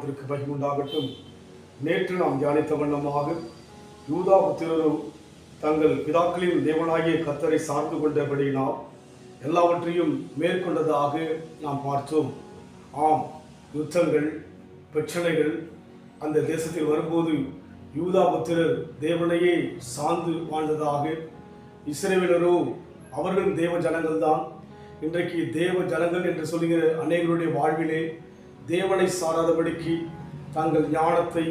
நாமத்திற்கு மகிமை. நேற்று நாம் தியானித்த வண்ணமாக யூதா புத்திரரும் தங்கள் பிதாக்களின் தேவனாகிய கர்த்தரை சார்ந்து கொண்டபடியினால் எல்லாவற்றையும் மேற்கொண்டதாக நாம் பார்த்தோம். ஆம், யுத்தங்கள், பிரச்சனைகள் அந்த தேசத்தில் வரும்போது யூதா புத்திரர் தேவனையே சார்ந்து வாழ்ந்ததாக, இஸ்ரவேலரோ அவர்களும் தேவ ஜனங்கள் தான். இன்றைக்கு தேவ ஜனங்கள் என்று சொல்லுகிற அநேகருடைய வாழ்விலே தேவனை சாராதபடிக்கு தங்கள் ஞானத்தை,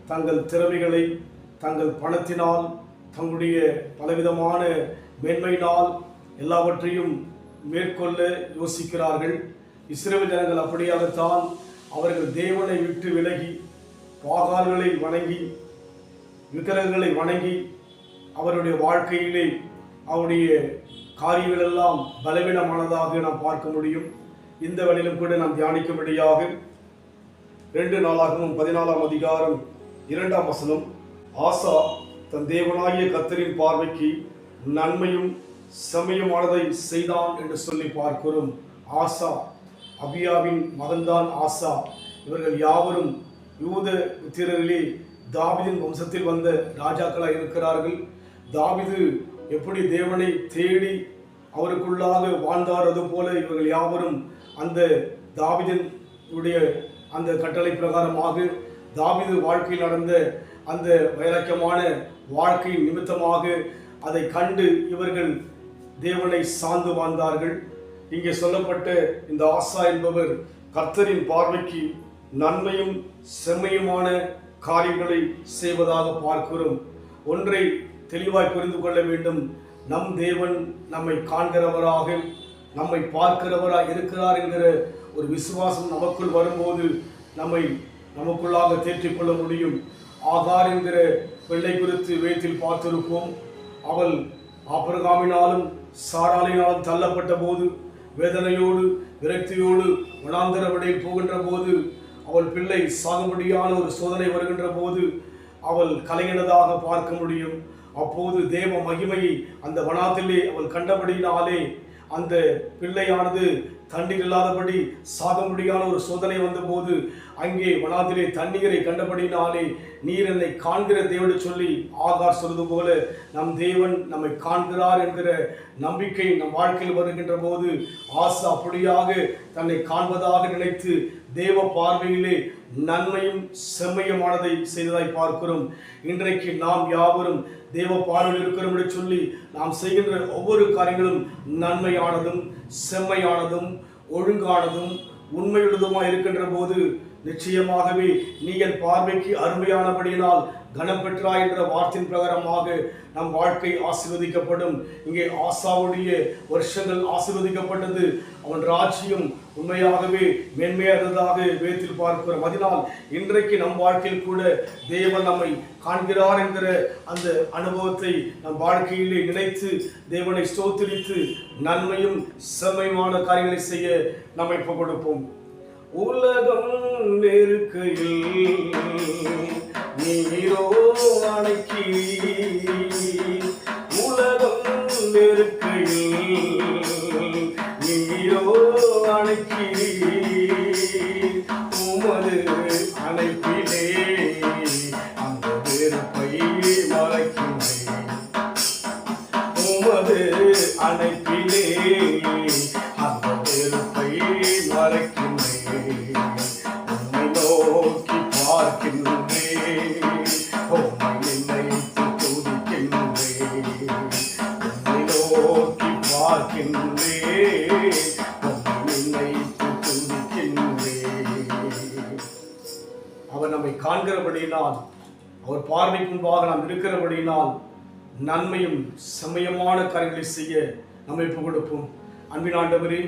தங்கள் திறமைகளை, தங்கள் பணத்தினால், தங்களுடைய பலவிதமான மேன்மையினால் எல்லாவற்றையும் மேற்கொள்ள யோசிக்கிறார்கள். இஸ்ரவேல் ஜனங்கள் அப்படியாகத்தான் அவர்கள் தேவனை விட்டு விலகி பாகால்களை வணங்கி, விக்கிரகங்களை வணங்கி அவருடைய வாழ்க்கையிலே அவருடைய காரியங்கள் எல்லாம் பலவீனமானதாக நாம் பார்க்க முடியும். இந்த வழியிலும் கூட நாம் தியானிக்கும்படியாக 2 நாளாகமம் 14ஆம் அதிகாரம் 2ஆம் வசனம், ஆசா தன் தேவனாகிய கர்த்தரின் பார்வைக்கு நன்மையும் செம்மையுமானதை செய்தான் என்று சொல்லி பார்க்கிறோம். ஆசா, அபியாவின் மகன்தான் ஆசா. இவர்கள் யாவரும் யூத புத்திரரிலே தாவீதின் வம்சத்தில் வந்த ராஜாக்களாக இருக்கிறார்கள். தாவீது எப்படி தேவனை தேடி அவருக்குள்ளாக வாழ்ந்தார், அதுபோல இவர்கள் யாவரும் அந்த தாவீதினுடைய அந்த கட்டளை பிரகாரமாக தாவீது வாழ்க்கையில் நடந்த அந்த வைராக்கியமான வாழ்க்கை நிமித்தமாக அதை கண்டு இவர்கள் தேவனை சார்ந்து வாழ்ந்தார்கள். இங்கே சொல்லப்பட்ட இந்த ஆசா என்பவர் கர்த்தரின் பார்வைக்கு நன்மையும் செம்மையுமான காரியங்களை செய்வதாக பார்க்கிறோம். ஒன்றை தெளிவாய் புரிந்து கொள்ள வேண்டும். நம் தேவன் நம்மை காண்கிறவராக, நம்மை பார்க்கிறவராக இருக்கிறார் என்கிற ஒரு விசுவாசம் நமக்குள் வரும்போது நமக்குள்ளாக தேற்றிக்கொள்ள முடியும். ஆகார் என்கிற பிள்ளை குறித்து வேதத்தில் பார்த்திருப்போம். அவள் ஆபிரகாமினாலும் சாராளினாலும் தள்ளப்பட்ட போது, வேதனையோடு விரக்தியோடு வனாந்தர வழியில் போகின்ற போது, அவள் பிள்ளை சாகுபடியான ஒரு சோதனை வருகின்ற போது அவள் கலங்கினதாக பார்க்க முடியும். அப்போது தேவ மகிமையை அந்த வனாத்திலே அவள் கண்டபடியினாலே அந்த பிள்ளையானது தண்ணீர் இல்லாதபடி சாகும்படியான ஒரு சோதனை வந்தபோது அங்கே வனாத்திலே தண்ணீரை கண்டபடினாலே நீர் என்னை காண்கிற தேவனை சொல்லி ஆகார் சொல்வது போல நம் தேவன் நம்மை காண்கிறார் என்கிற நம்பிக்கை நம் வாழ்க்கையில் வருகின்ற போது ஆசா அப்படியாக தன்னை காண்பதாக நினைத்து தேவ பார்வையிலே நன்மையும் செம்மையுமானதை செய்ததாய் பார்க்கிறோம். இன்றைக்கு நாம் யாவரும் தேவ பார்வையில் இருக்கிறோம் என்று சொல்லி நாம் செய்கின்ற ஒவ்வொரு காரியங்களும் நன்மையானதும் செம்மையானதும் ஒழுங்கானதும் உண்மையுள்ளதுமாய் இருக்கின்ற போது நிச்சயமாகவே நீ என் பார்வைக்கு அருமையானபடியினால் கனம் பெற்றாய் என்ற வார்த்தையின் பிரகாரமாக நம் வாழ்க்கை ஆசீர்வதிக்கப்படும். இங்கே ஆசாவுடைய வருஷங்கள் ஆசீர்வதிக்கப்பட்டது. அவன் ராஜ்யம் உண்மையாகவே மேன்மையானதாக வேதத்தில் பார்க்கிறோம். அதனால் இன்றைக்கு நம் வாழ்க்கையில் கூட தேவன் நம்மை காண்கிறார் என்கிற அந்த அனுபவத்தை நம் வாழ்க்கையிலே நினைத்து தேவனை ஸ்தோத்திரித்து நன்மையும் செம்மையுமான காரியங்களை செய்ய நம்மை கொடுப்போம். உலகம் நெருக்கையில் நீரோ அணைக்கி, உலகம் நெருக்கையில் நீரோ அணைக்கி, உமது அணைப்பிலே அந்த வெறுப்பை மறைக்கின்றேன், உமது அணைப்பிலே அந்த வெறுப்பை மறைக்கின்றேன், உம்மை நோக்கி பார்க்கின்றேன், உம்மை நினைத்து துதிக்கின்றேன், உம்மை நோக்கி பார்க்கின்றேன், உம்மை நினைத்து துதிக்கின்றேன். அவர் நம்மை காண்கிறபடியினால், அவர் பார்வைக்கு முன்பாக நாம் இருக்கிறபடியினால் நன்மையும் செம்மையுமான காரியங்களை செய்ய நம்மை கொடுப்போம். அன்பின் ஆண்டவரே,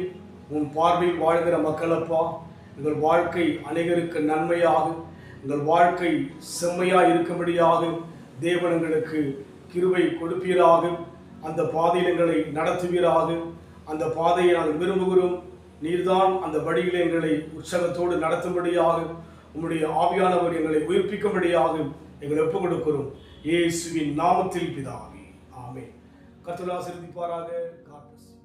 உன் பார்வையில் வாழ்கிற மக்களப்பா, எங்கள் வாழ்க்கை அநேகருக்கு நன்மையாக, எங்கள் வாழ்க்கை செம்மையாக இருக்கும்படியாக தேவன் எங்களுக்கு கிருபை கொடுப்பீராக. அந்த பாதையில் எங்களை நடத்துவீராக. அந்த பாதையை நாங்கள் விரும்புகிறோம். நீர்தான் அந்த வழியில் எங்களை உற்சாகத்தோடு நடத்தும்படியாக, உம்முடைய ஆவியானவர் எங்களை உயிர்ப்பிக்கும்படியாக எங்களை ஒப்புக் கொடுக்கிறோம். இயேசுவின் நாமத்தில் பிதாவே, ஆமென். கர்த்தர் ஆசீர்வதிப்பாராக. God bless you.